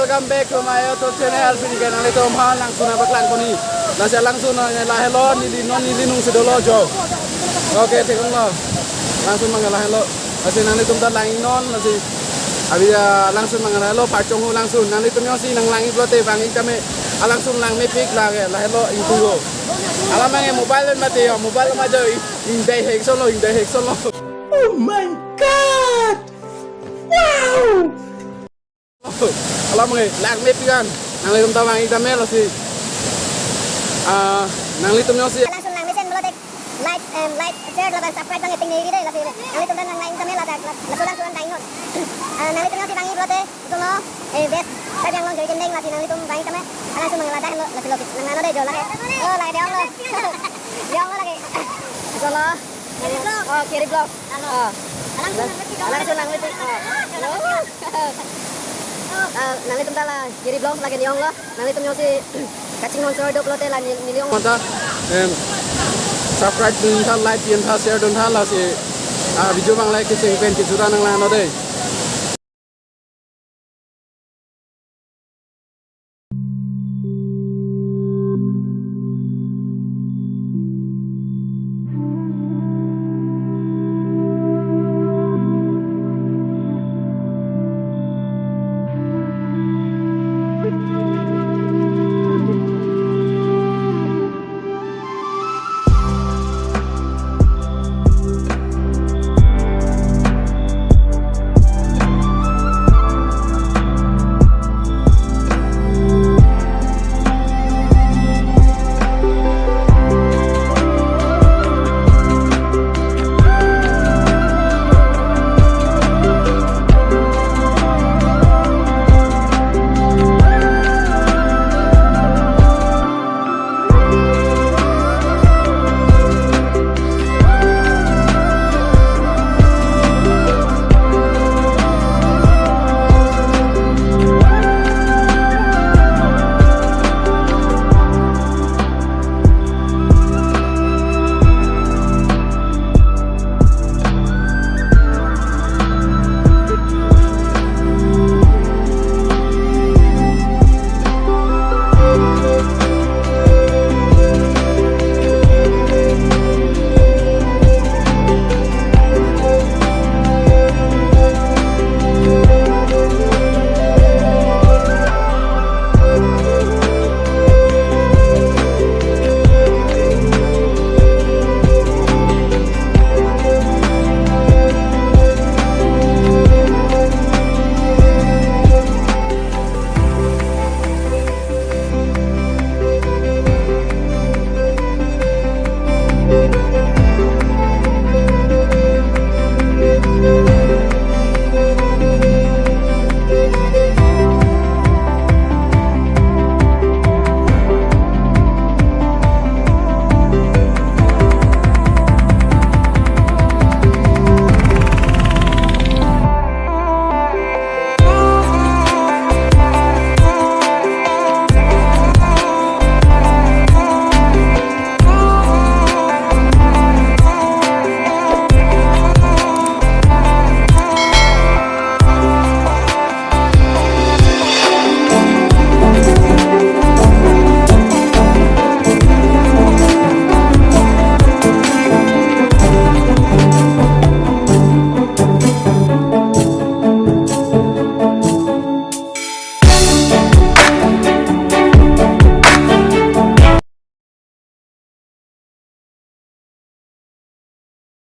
welcome back to my YouTube channel. Pinigyan na nito mahal langsung na baklang ko ni. Nasa langsung na lahelo ni nung sidolo jo. Okay, tikong lo. Langsung mga lahelo. Kasi nandito ta lang inon kasi abi langsung mga lahelo parchong ho langsung. Nandito nyo si nang langit lote bangin kami. Langsung lang may pick lagi lahelo itugo. Alam mga mobile mati yo, mobile ma jo inday hekson lo. Oh my God! Wow! Alam mo lang may pikan. Nang litum ta bangin kami lo si nang litum nyo si langsung lang mesen melotek like share laban subscribe bang tinggi gitu lah sih nang itu dan lain kami lah sudah taingon nang itu nasi bangi blote itu lo best saya yang lo jadi kendeng lah sih nang itu bangi kami langsung mengelada lo lah sih nang ano deh jolah oh lagi dia lo dia lo lagi itu lo oh kiri blok langsung nang itu nang itu lah kiri blok lagi dia lo nang itu nyosi kacing non sodo blote lah niliong mata subscribe dan like dan share dan lah si video bang like sing pen ki sudah nang lano deh